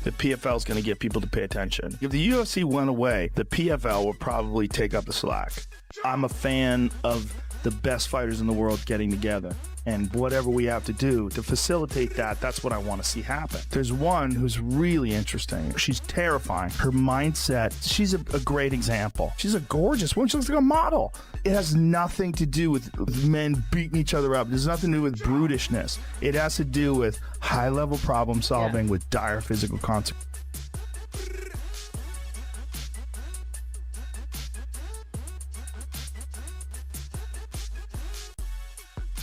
the PFL is going to get people to pay attention. If the UFC went away, the PFL would probably take up the slack. I'm a fan of the best fighters in the world getting together. And whatever we have to do to facilitate that, that's what I want to see happen. There's one who's really interesting. She's terrifying. Her mindset, she's a great example. She's a gorgeous woman. She looks like a model. It has nothing to do with men beating each other up. There's nothing to do with brutishness. It has to do with high-level problem solving with dire physical consequences.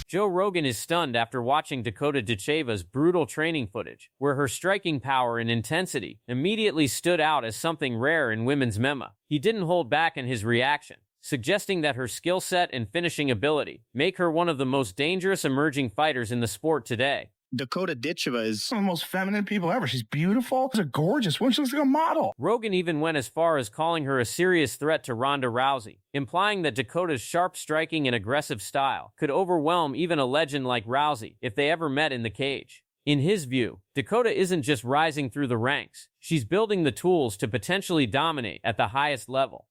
Joe Rogan is stunned after watching Dakota Ditcheva's brutal training footage, where her striking power and intensity immediately stood out as something rare in women's MMA. He didn't hold back in his reaction, suggesting that her skill set and finishing ability make her one of the most dangerous emerging fighters in the sport today. Dakota Ditcheva is one of the most feminine people ever. She's beautiful. She's a gorgeous woman. She looks like a model. Rogan even went as far as calling her a serious threat to Ronda Rousey, implying that Dakota's sharp striking and aggressive style could overwhelm even a legend like Rousey if they ever met in the cage. In his view, Dakota isn't just rising through the ranks. She's building the tools to potentially dominate at the highest level.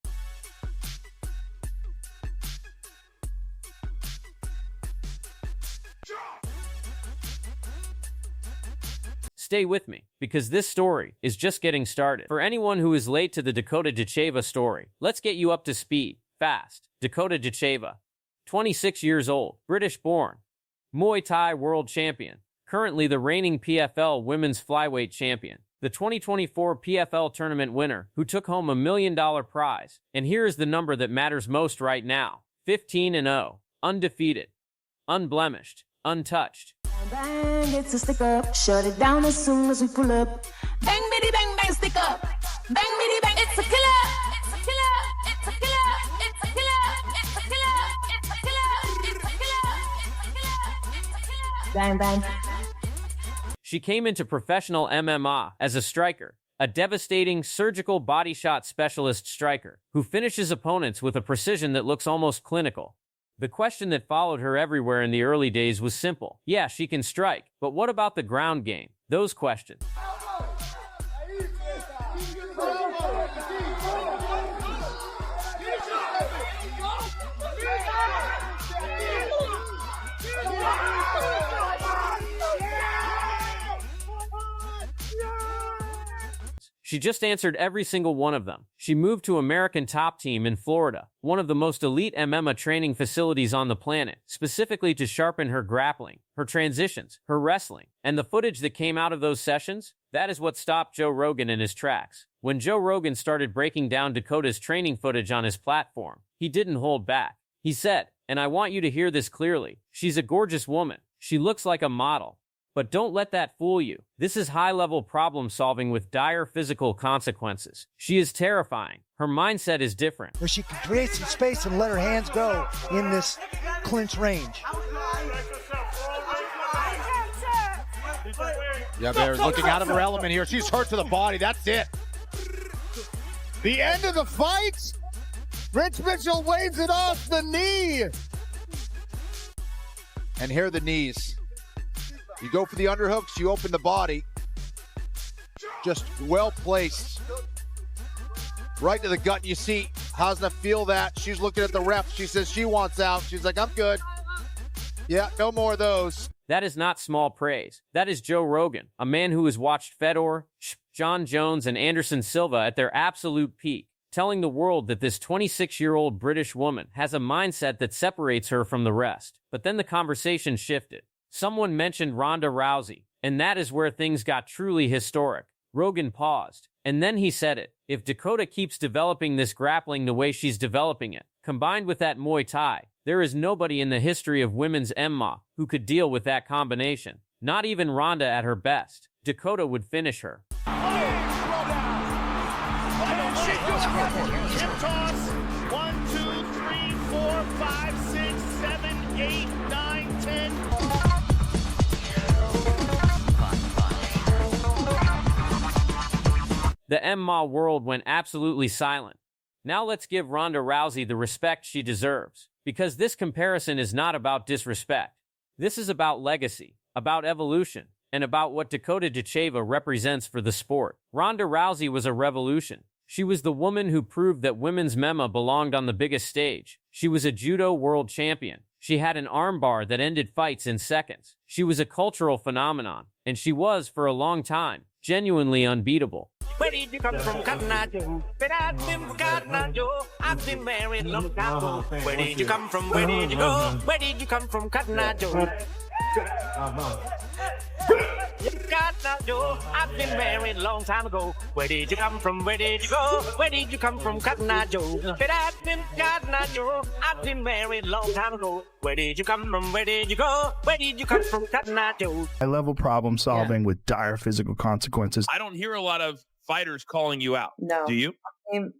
Stay with me, because this story is just getting started. For anyone who is late to the Dakota Ditcheva story, let's get you up to speed, fast. Dakota Ditcheva, 26 years old, British-born, Muay Thai world champion, currently the reigning PFL women's flyweight champion, the 2024 PFL tournament winner who took home $1 million prize. And here is the number that matters most right now: 15-0, undefeated, unblemished, untouched. Bang, it's a stick up. Shut it down as soon as we pull up. Bang, bitty, bang, bang, stick up. Bang, bitty, bang, it's a killer. It's a killer. It's a killer. It's a killer. It's a killer. It's a killer. It's a killer. It's a killer. Bang, bang. She came into professional MMA as a striker, a devastating surgical body shot specialist striker who finishes opponents with a precision that looks almost clinical. The question that followed her everywhere in the early days was simple. Yeah, she can strike, but what about the ground game? Those questions. She just answered every single one of them. She moved to American Top Team in Florida, one of the most elite MMA training facilities on the planet, specifically to sharpen her grappling, her transitions, her wrestling. And the footage that came out of those sessions, that is what stopped Joe Rogan in his tracks. When Joe Rogan started breaking down Dakota's training footage on his platform, he didn't hold back. He said, and I want you to hear this clearly, she's a gorgeous woman. She looks like a model. But don't let that fool you. This is high-level problem solving with dire physical consequences. She is terrifying. Her mindset is different. Where she can create some space and let her hands go in this clinch range. Yeah, Bear's looking out of her element here. She's hurt to the body. That's it. The end of the fight. Rich Mitchell waves it off the knee. And here are the knees. You go for the underhooks, you open the body. Just well placed. Right to the gut. You see Hasna feel that. She's looking at the ref. She says she wants out. She's like, I'm good. Yeah, no more of those. That is not small praise. That is Joe Rogan, a man who has watched Fedor, John Jones, and Anderson Silva at their absolute peak, telling the world that this 26-year-old British woman has a mindset that separates her from the rest. But then the conversation shifted. Someone mentioned Ronda Rousey, and that is where things got truly historic. Rogan paused, and then he said it. If Dakota keeps developing this grappling the way she's developing it, combined with that Muay Thai, there is nobody in the history of women's MMA who could deal with that combination. Not even Ronda at her best. Dakota would finish her. Hip toss. 1, 2, 3, 4, 5, 6, 7, 8, 9, 10. The MMA world went absolutely silent. Now let's give Ronda Rousey the respect she deserves, because this comparison is not about disrespect. This is about legacy, about evolution, and about what Dakota Ditcheva represents for the sport. Ronda Rousey was a revolution. She was the woman who proved that women's MMA belonged on the biggest stage. She was a judo world champion. She had an armbar that ended fights in seconds. She was a cultural phenomenon, and she was, for a long time, genuinely unbeatable. Where did you come from, Cotton Eye Joe? But I've been from Cotton Eye Joe. I've been married long time ago. Where did you come from? Where did you go? Where did you come from, Cotton Eye Joe? Cotton Eye Joe. I've been married long time ago. Where did you come from? Where did you go? Where did you come from, Cotton Eye Joe? But I've been Cotton Eye Joe. I've been married long time ago. Where did you come from? Where did you go? Where did you come from, Cotton Eye Joe? High-level problem solving with dire physical consequences. I don't hear a lot of fighters calling you out. No. Do you?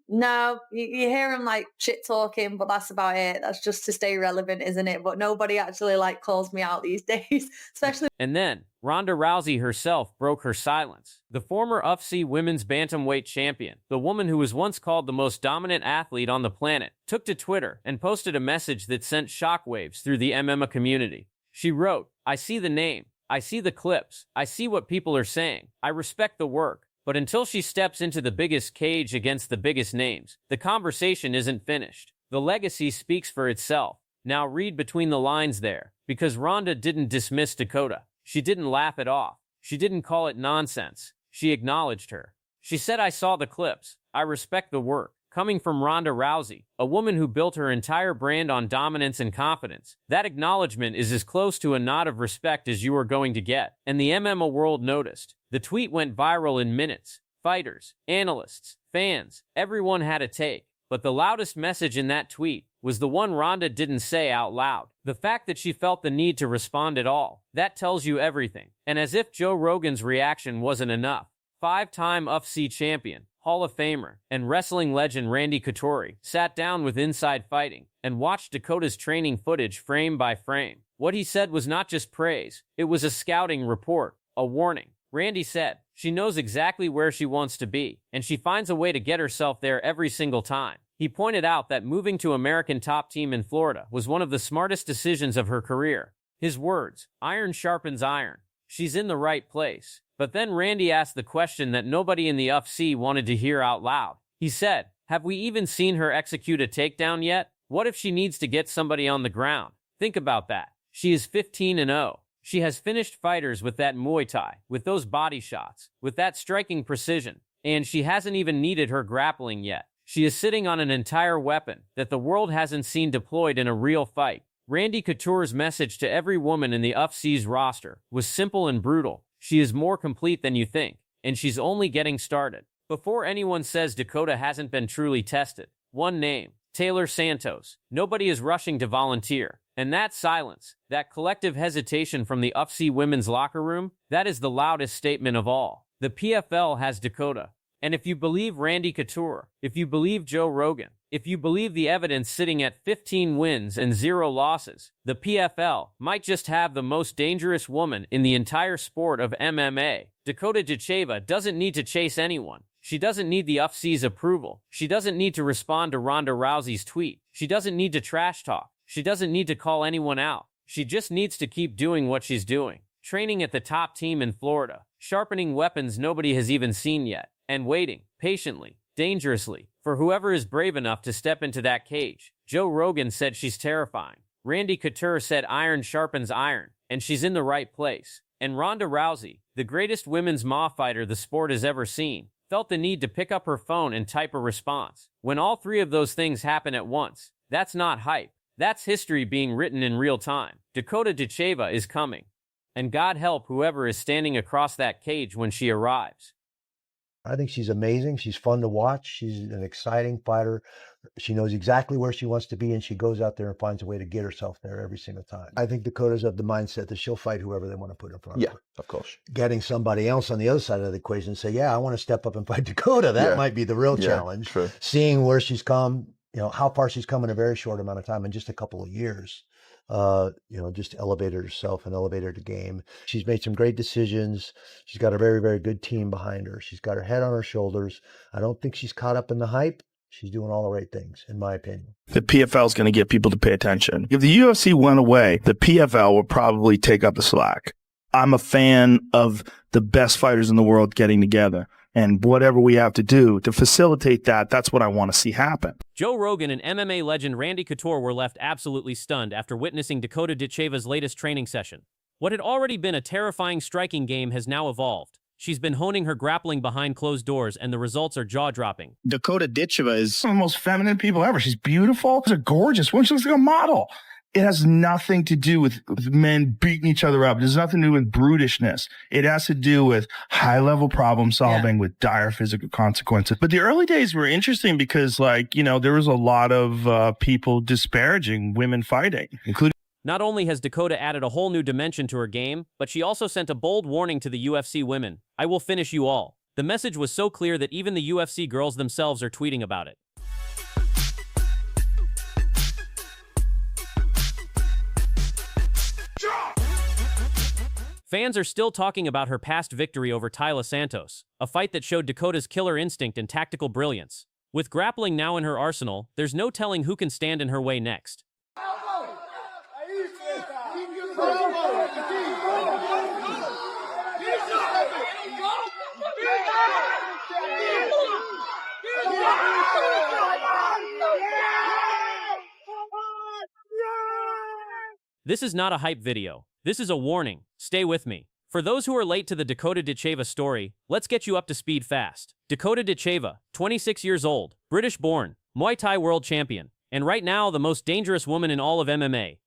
No, you hear them like shit talking, but that's about it. That's just to stay relevant, isn't it? But nobody actually like calls me out these days, especially. And then, Ronda Rousey herself broke her silence. The former UFC women's bantamweight champion, the woman who was once called the most dominant athlete on the planet, took to Twitter and posted a message that sent shockwaves through the MMA community. She wrote, "I see the name. I see the clips. I see what people are saying. I respect the work. But until she steps into the biggest cage against the biggest names, the conversation isn't finished. The legacy speaks for itself. Now read between the lines there, because Ronda didn't dismiss Dakota. She didn't laugh it off. She didn't call it nonsense. She acknowledged her. She said, I saw the clips. I respect the work. Coming from Ronda Rousey, a woman who built her entire brand on dominance and confidence, that acknowledgement is as close to a nod of respect as you are going to get. And the MMA world noticed. The tweet went viral in minutes. Fighters, analysts, fans, everyone had a take. But the loudest message in that tweet was the one Ronda didn't say out loud. The fact that she felt the need to respond at all. That tells you everything. And as if Joe Rogan's reaction wasn't enough, 5-time UFC champion, Hall of Famer, and wrestling legend Randy Couture sat down with Inside Fighting and watched Dakota's training footage frame by frame. What he said was not just praise, it was a scouting report, a warning. Randy said, she knows exactly where she wants to be, and she finds a way to get herself there every single time. He pointed out that moving to American Top Team in Florida was one of the smartest decisions of her career. His words, iron sharpens iron. She's in the right place. But then Randy asked the question that nobody in the UFC wanted to hear out loud. He said, have we even seen her execute a takedown yet? What if she needs to get somebody on the ground? Think about that. She is 15-0. She has finished fighters with that Muay Thai, with those body shots, with that striking precision, and she hasn't even needed her grappling yet. She is sitting on an entire weapon that the world hasn't seen deployed in a real fight. Randy Couture's message to every woman in the UFC's roster was simple and brutal. She is more complete than you think, and she's only getting started. Before anyone says Dakota hasn't been truly tested, one name, Taylor Santos. Nobody is rushing to volunteer. And that silence, that collective hesitation from the UFC women's locker room, that is the loudest statement of all. The PFL has Dakota. And if you believe Randy Couture, if you believe Joe Rogan, if you believe the evidence sitting at 15 wins and 0 losses, the PFL might just have the most dangerous woman in the entire sport of MMA. Dakota Ditcheva doesn't need to chase anyone. She doesn't need the UFC's approval. She doesn't need to respond to Ronda Rousey's tweet. She doesn't need to trash talk. She doesn't need to call anyone out. She just needs to keep doing what she's doing. Training at the top team in Florida, sharpening weapons nobody has even seen yet, and waiting, patiently, dangerously, for whoever is brave enough to step into that cage. Joe Rogan said she's terrifying. Randy Couture said iron sharpens iron, and she's in the right place. And Ronda Rousey, the greatest women's MA fighter the sport has ever seen, felt the need to pick up her phone and type a response. When all three of those things happen at once, that's not hype. That's history being written in real time. Dakota Ditcheva is coming. And God help whoever is standing across that cage when she arrives. I think she's amazing. She's fun to watch. She's an exciting fighter. She knows exactly where she wants to be, and she goes out there and finds a way to get herself there every single time. I think Dakota's of the mindset that she'll fight whoever they want to put in front of her. Yeah, of course. Getting somebody else on the other side of the equation and say, yeah, I want to step up and fight Dakota. That might be the real challenge. True. Seeing where she's come, how far she's come in a very short amount of time, in just a couple of years. Just elevated herself and elevated the game. She's made some great decisions. She's got a very, very good team behind her. She's got her head on her shoulders. I don't think she's caught up in the hype. She's doing all the right things, in my opinion. The PFL is going to get people to pay attention. If the UFC went away, the PFL would probably take up the slack. I'm a fan of the best fighters in the world getting together. And whatever we have to do to facilitate that, that's what I want to see happen. Joe Rogan and MMA legend Randy Couture were left absolutely stunned after witnessing Dakota Ditcheva's latest training session. What had already been a terrifying striking game has now evolved. She's been honing her grappling behind closed doors, and the results are jaw-dropping. Dakota Ditcheva is one of the most feminine people ever. She's beautiful. She's a gorgeous woman. She looks like a model. It has nothing to do with men beating each other up. It has nothing to do with brutishness. It has to do with high-level problem solving with dire physical consequences. But the early days were interesting because, there was a lot of people disparaging women fighting, including... Not only has Dakota added a whole new dimension to her game, but she also sent a bold warning to the UFC women. I will finish you all. The message was so clear that even the UFC girls themselves are tweeting about it. Fans are still talking about her past victory over Taila Santos, a fight that showed Dakota's killer instinct and tactical brilliance. With grappling now in her arsenal, there's no telling who can stand in her way next. This is not a hype video. This is a warning. Stay with me. For those who are late to the Dakota Ditcheva story, let's get you up to speed fast. Dakota Ditcheva, 26 years old, British-born, Muay Thai world champion, and right now the most dangerous woman in all of MMA.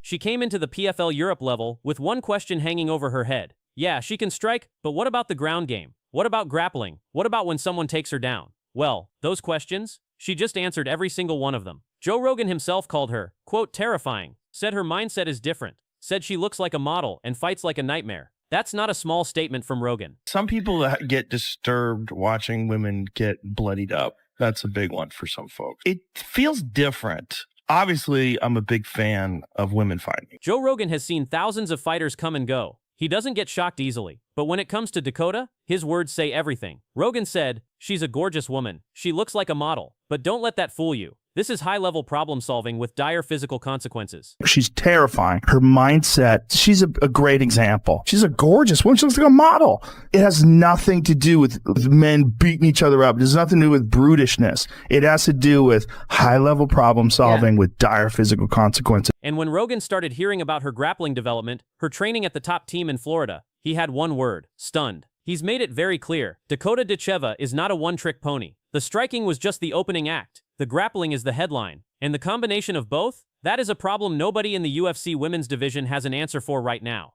She came into the PFL Europe level with one question hanging over her head. Yeah, she can strike, but what about the ground game? What about grappling? What about when someone takes her down? Well, those questions? She just answered every single one of them. Joe Rogan himself called her, quote, terrifying, said her mindset is different, said she looks like a model and fights like a nightmare. That's not a small statement from Rogan. Some people get disturbed watching women get bloodied up. That's a big one for some folks. It feels different. Obviously, I'm a big fan of women fighting. Joe Rogan has seen thousands of fighters come and go. He doesn't get shocked easily. But when it comes to Dakota, his words say everything. Rogan said, she's a gorgeous woman. She looks like a model. But don't let that fool you. This is high-level problem solving with dire physical consequences. She's terrifying. Her mindset, she's a great example. She's a gorgeous woman. She looks like a model. It has nothing to do with men beating each other up. It has nothing to do with brutishness. It has to do with high-level problem solving with dire physical consequences. And when Rogan started hearing about her grappling development, her training at the top team in Florida, he had one word: stunned. He's made it very clear. Dakota Ditcheva is not a one-trick pony. The striking was just the opening act. The grappling is the headline. And the combination of both? That is a problem nobody in the UFC women's division has an answer for right now.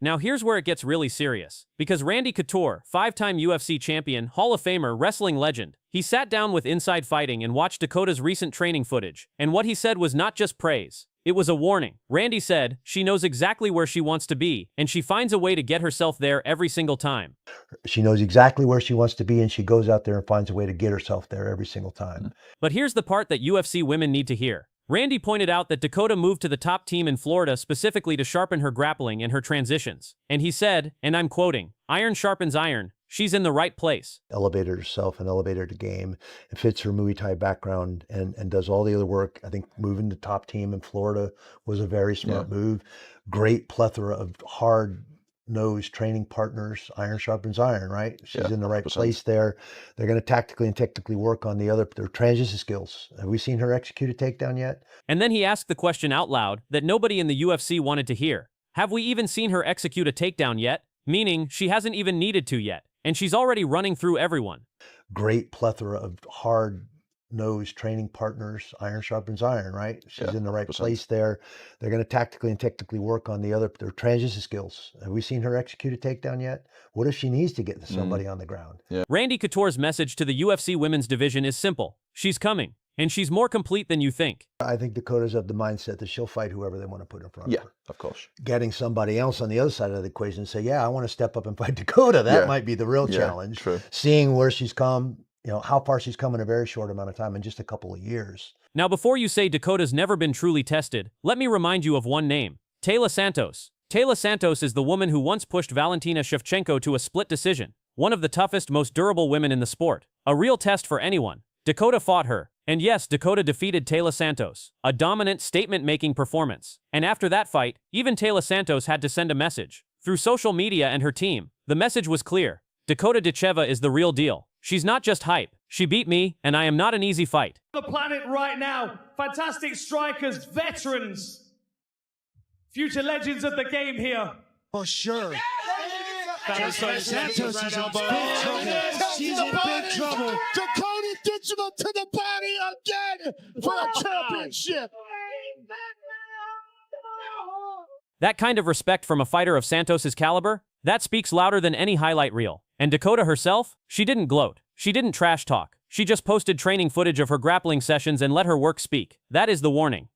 Now here's where it gets really serious. Because Randy Couture, 5-time UFC champion, Hall of Famer, wrestling legend, he sat down with Inside Fighting and watched Dakota's recent training footage. And what he said was not just praise. It was a warning. Randy said, she knows exactly where she wants to be, and she finds a way to get herself there every single time. She knows exactly where she wants to be, and she goes out there and finds a way to get herself there every single time. But here's the part that UFC women need to hear. Randy pointed out that Dakota moved to the top team in Florida specifically to sharpen her grappling and her transitions. And he said, and I'm quoting, "Iron sharpens iron. She's in the right place." Elevated herself and elevated the game. It fits her Muay Thai background and does all the other work. I think moving to top team in Florida was a very smart move. Great plethora of hard-nosed training partners. Iron sharpens iron, right? She's in the right 100%. place there. They're going to tactically and technically work on their transition skills. Have we seen her execute a takedown yet? And then he asked the question out loud that nobody in the UFC wanted to hear. Have we even seen her execute a takedown yet? Meaning, she hasn't even needed to yet. And she's already running through everyone. Great plethora of hard-nosed training partners. Iron sharpens iron, right? She's in the right 100%. place there. They're going to tactically and technically work on their transition skills. Have we seen her execute a takedown yet? What if she needs to get to somebody on the ground? Randy Couture's message to the UFC women's division is simple. She's coming. And she's more complete than you think. I think Dakota's of the mindset that she'll fight whoever they want to put in front of her. Of course. Getting somebody else on the other side of the equation and say, yeah, I want to step up and fight Dakota. That might be the real challenge. True. Seeing where she's come, how far she's come in a very short amount of time, in just a couple of years. Now before you say Dakota's never been truly tested, let me remind you of one name. Taila Santos. Taila Santos is the woman who once pushed Valentina Shevchenko to a split decision. One of the toughest, most durable women in the sport. A real test for anyone. Dakota fought her. And yes, Dakota defeated Taila Santos. A dominant, statement-making performance. And after that fight, even Taila Santos had to send a message. Through social media and her team, the message was clear. Dakota Ditcheva is the real deal. She's not just hype. She beat me, and I am not an easy fight. On the planet right now, fantastic strikers, veterans, future legends of the game here. For sure. Santos is in big trouble. She's in big trouble. Dakota Ditcheva to the body again for a championship. That kind of respect from a fighter of Santos's caliber, that speaks louder than any highlight reel. And Dakota herself, she didn't gloat. She didn't trash talk. She just posted training footage of her grappling sessions and let her work speak. That is the warning.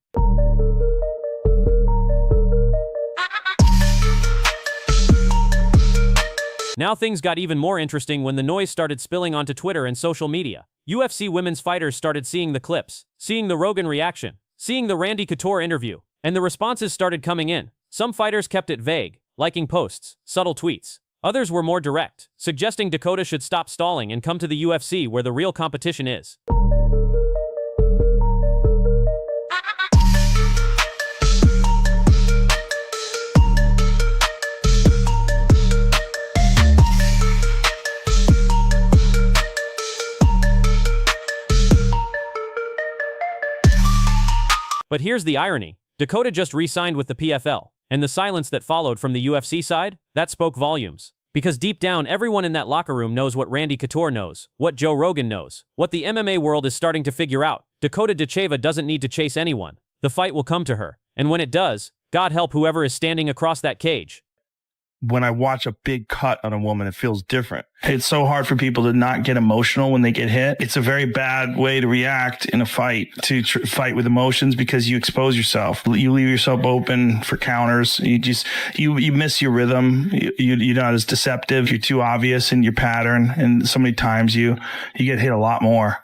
Now things got even more interesting when the noise started spilling onto Twitter and social media. UFC women's fighters started seeing the clips, seeing the Rogan reaction, seeing the Randy Couture interview, and the responses started coming in. Some fighters kept it vague, liking posts, subtle tweets. Others were more direct, suggesting Dakota should stop stalling and come to the UFC where the real competition is. But here's the irony. Dakota just re-signed with the PFL, and the silence that followed from the UFC side, that spoke volumes. Because deep down, everyone in that locker room knows what Randy Couture knows, what Joe Rogan knows, what the MMA world is starting to figure out. Dakota Ditcheva doesn't need to chase anyone. The fight will come to her. And when it does, God help whoever is standing across that cage. When I watch a big cut on a woman, it feels different. It's so hard for people to not get emotional when they get hit. It's a very bad way to react in a fight, to fight with emotions, because you expose yourself. You leave yourself open for counters. You miss your rhythm. You're not as deceptive. You're too obvious in your pattern. And so many times you get hit a lot more.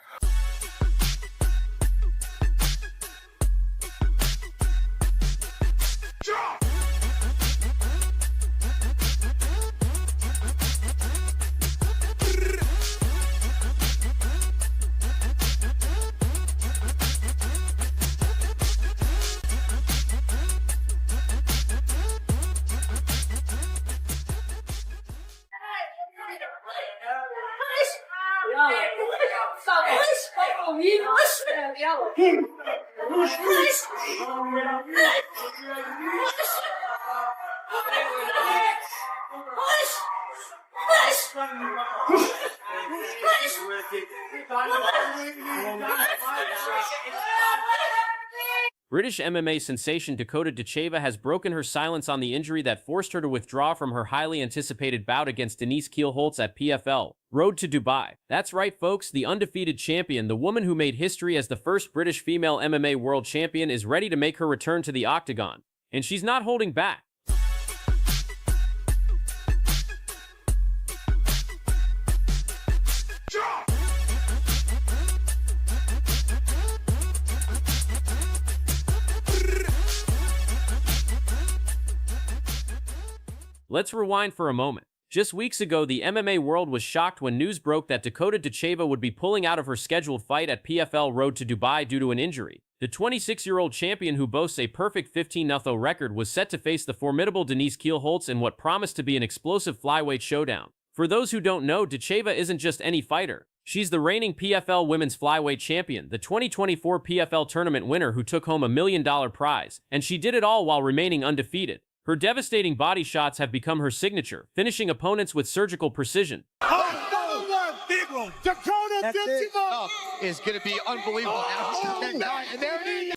British MMA sensation Dakota Ditcheva has broken her silence on the injury that forced her to withdraw from her highly anticipated bout against Denise Kielholtz at PFL Road to Dubai. That's right, folks, the undefeated champion, the woman who made history as the first British female MMA world champion, is ready to make her return to the octagon. And she's not holding back. Let's rewind for a moment. Just weeks ago, the MMA world was shocked when news broke that Dakota Ditcheva would be pulling out of her scheduled fight at PFL Road to Dubai due to an injury. The 26-year-old champion, who boasts a perfect 15-0 record, was set to face the formidable Denise Kielholtz in what promised to be an explosive flyweight showdown. For those who don't know, Ditcheva isn't just any fighter. She's the reigning PFL Women's Flyweight Champion, the 2024 PFL tournament winner who took home $1 million prize, and she did it all while remaining undefeated. Her devastating body shots have become her signature, finishing opponents with surgical precision. Dakota Ditcheva is going to be unbelievable. And there it is.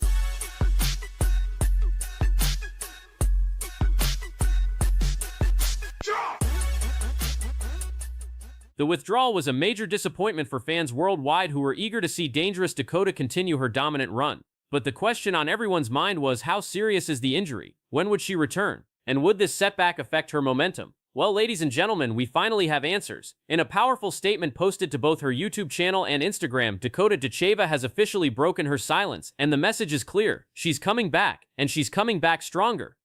The withdrawal was a major disappointment for fans worldwide who were eager to see dangerous Dakota continue her dominant run. But the question on everyone's mind was, how serious is the injury? When would she return? And would this setback affect her momentum? Well, ladies and gentlemen, we finally have answers. In a powerful statement posted to both her YouTube channel and Instagram, Dakota Ditcheva has officially broken her silence, and the message is clear. She's coming back, and she's coming back stronger.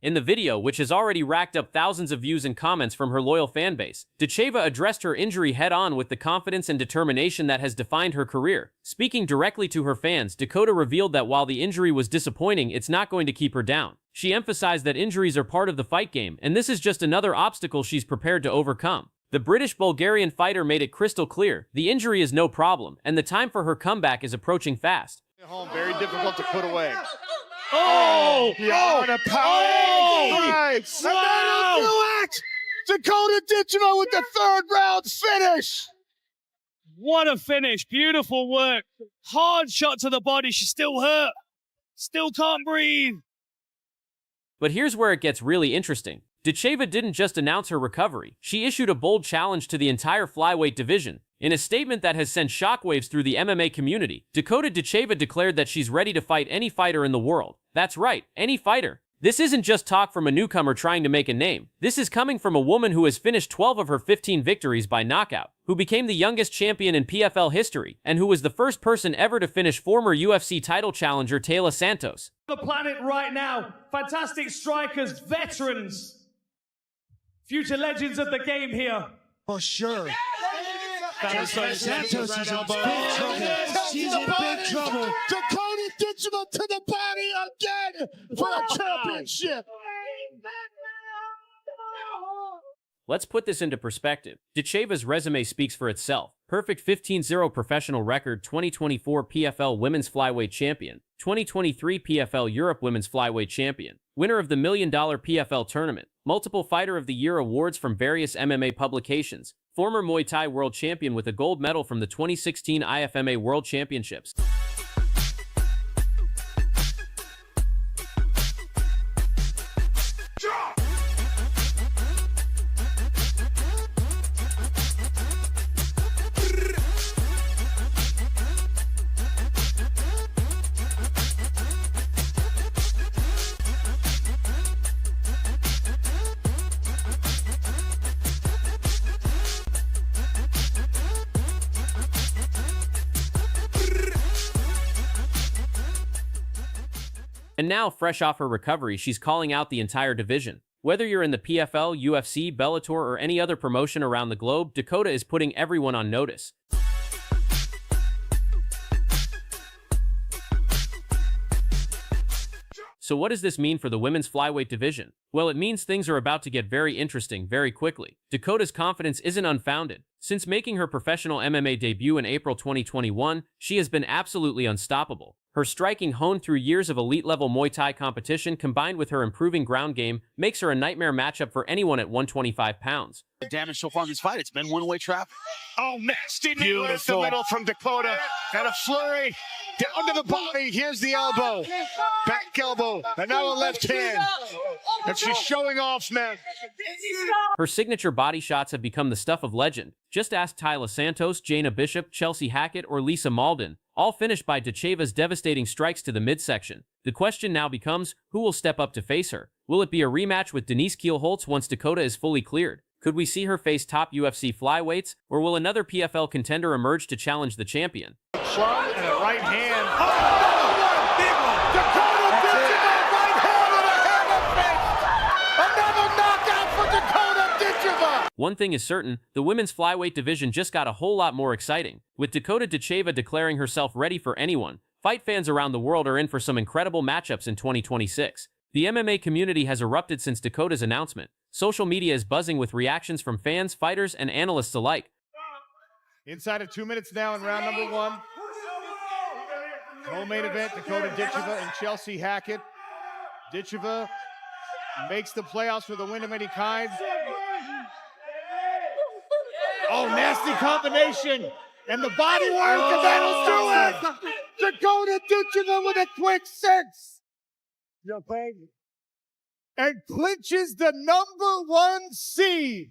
In the video, which has already racked up thousands of views and comments from her loyal fanbase, Ditcheva addressed her injury head-on with the confidence and determination that has defined her career. Speaking directly to her fans, Dakota revealed that while the injury was disappointing, it's not going to keep her down. She emphasized that injuries are part of the fight game, and this is just another obstacle she's prepared to overcome. The British-Bulgarian fighter made it crystal clear, the injury is no problem, and the time for her comeback is approaching fast. Home, very difficult to put away. Oh! On a power. Nice! And that'll do it! Dakota Ditcheva with the third round finish! What a finish. Beautiful work. Hard shot to the body. She's still hurt. Still can't breathe. But here's where it gets really interesting. Ditcheva didn't just announce her recovery. She issued a bold challenge to the entire flyweight division. In a statement that has sent shockwaves through the MMA community, Dakota Ditcheva declared that she's ready to fight any fighter in the world. That's right, any fighter. This isn't just talk from a newcomer trying to make a name. This is coming from a woman who has finished 12 of her 15 victories by knockout, who became the youngest champion in PFL history, and who was the first person ever to finish former UFC title challenger Taila Santos. The planet right now. Fantastic strikers, veterans. Future legends of the game here. For sure. Santos is in big trouble. She's in big trouble. Dakota Ditcheva to the body again for a championship. Let's put this into perspective. Ditcheva's resume speaks for itself. Perfect 15-0 professional record, 2024 PFL Women's Flyweight Champion, 2023 PFL Europe Women's Flyweight Champion, winner of the $1 Million PFL Tournament, multiple Fighter of the Year awards from various MMA publications, former Muay Thai World Champion with a gold medal from the 2016 IFMA World Championships. And now, fresh off her recovery, she's calling out the entire division. Whether you're in the PFL, UFC, Bellator, or any other promotion around the globe, Dakota is putting everyone on notice. So what does this mean for the women's flyweight division? Well, it means things are about to get very interesting very quickly. Dakota's confidence isn't unfounded. Since making her professional MMA debut in April 2021, she has been absolutely unstoppable. Her striking honed through years of elite-level Muay Thai competition combined with her improving ground game makes her a nightmare matchup for anyone at 125 pounds. The damage so far in this fight, it's been one-way traffic. Oh, nasty knee right the middle from Dakota. And a flurry down to the body. Here's the elbow. Back elbow. And now a left hand. And she's showing off, man. Her signature body shots have become the stuff of legend. Just ask Taila Santos, Jaina Bishop, Chelsea Hackett, or Lisa Malden, all finished by Ditcheva's devastating strikes to the midsection. The question now becomes, who will step up to face her? Will it be a rematch with Denise Kielholtz once Dakota is fully cleared? Could we see her face top UFC flyweights, or will another PFL contender emerge to challenge the champion? Shot and a right hand. Oh, big one. Dakota Ditcheva, right hand and a hammer fist. Another knockout for Dakota Ditcheva. One thing is certain, the women's flyweight division just got a whole lot more exciting. With Dakota Ditcheva declaring herself ready for anyone, fight fans around the world are in for some incredible matchups in 2026. The MMA community has erupted since Dakota's announcement. Social media is buzzing with reactions from fans, fighters, and analysts alike. Inside of 2 minutes now in round number one. Co-main event, Dakota Ditcheva and Chelsea Hackett. Ditcheva makes the playoffs for the win of any kind. Oh, nasty combination. And the body work, and that'll do it. Dakota Ditcheva with a quick 6. and clinches the #1 seed.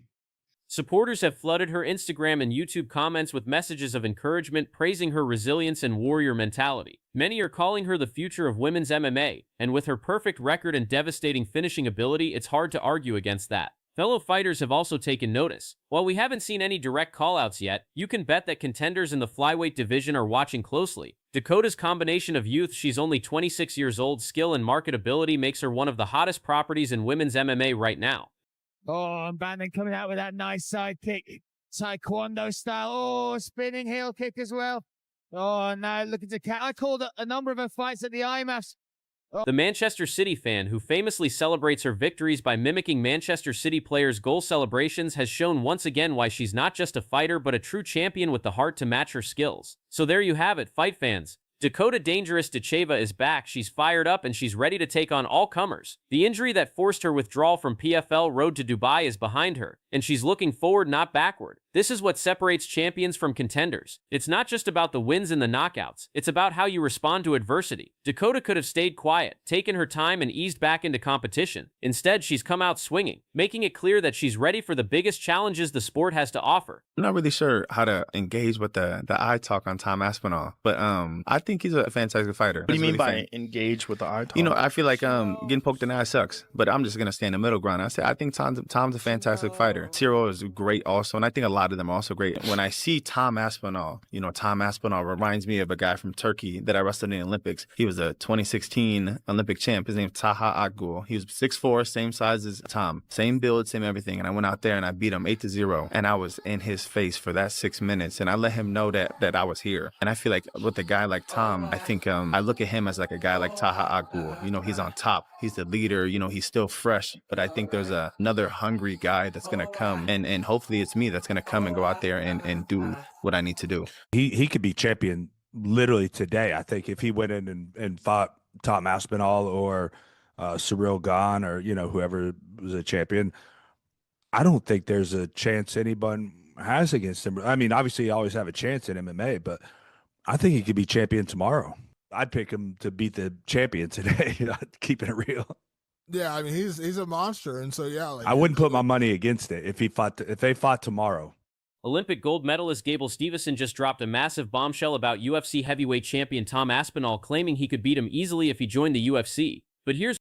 Supporters have flooded her Instagram and YouTube comments with messages of encouragement, praising her resilience and warrior mentality. Many are calling her the future of women's MMA, and with her perfect record and devastating finishing ability, it's hard to argue against that. Fellow fighters have also taken notice. While we haven't seen any direct callouts yet, you can bet that contenders in the flyweight division are watching closely. Dakota's combination of youth, she's only 26 years old, skill and marketability makes her one of the hottest properties in women's MMA right now. Oh, and Bannon coming out with that nice side kick. Taekwondo style. Oh, spinning heel kick as well. Oh, now looking to catch. I called a number of her fights at the IMAFs. The Manchester City fan, who famously celebrates her victories by mimicking Manchester City players' goal celebrations, has shown once again why she's not just a fighter but a true champion with the heart to match her skills. So there you have it, fight fans. Dakota Dangerous Ditcheva is back. She's fired up and she's ready to take on all comers. The injury that forced her withdrawal from PFL Road to Dubai is behind her, and she's looking forward, not backward. This is what separates champions from contenders. It's not just about the wins and the knockouts. It's about how you respond to adversity. Dakota could have stayed quiet, taken her time, and eased back into competition. Instead, she's come out swinging, making it clear that she's ready for the biggest challenges the sport has to offer. I'm not really sure how to engage with the eye talk on Tom Aspinall, but I think he's a fantastic fighter. What do you mean by engage with the eye talk? You know, I feel like getting poked in the eye sucks, but I'm just gonna stay in the middle ground. I think Tom's a fantastic fighter. Cyril is great also, and I think a lot of them are also great. When I see Tom Aspinall, you know, Tom Aspinall reminds me of a guy from Turkey that I wrestled in the Olympics. He was a 2016 Olympic champ. His name is Taha Akgul. He was 6'4", same size as Tom, same build, same everything. And I went out there and I beat him 8-0, and I was in his face for that 6 minutes, and I let him know that I was here. And I feel like with a guy like Tom, I think I look at him as like a guy like Taha Akgul. You know, he's on top. He's the leader. You know, he's still fresh. But I think there's another hungry guy that's going to come. And hopefully it's me that's going to come and go out there and do what I need to do. He could be champion literally today. I think if he went in and fought Tom Aspinall or Cyril Gane or, you know, whoever was a champion, I don't think there's a chance anyone has against him. I mean, obviously you always have a chance in MMA, but I think he could be champion tomorrow. I'd pick him to beat the champion today, keeping it real. Yeah, I mean, he's a monster, and so yeah. Like, I wouldn't put my money against it if they fought tomorrow. Olympic gold medalist Gable Steveson just dropped a massive bombshell about UFC heavyweight champion Tom Aspinall, claiming he could beat him easily if he joined the UFC. But here's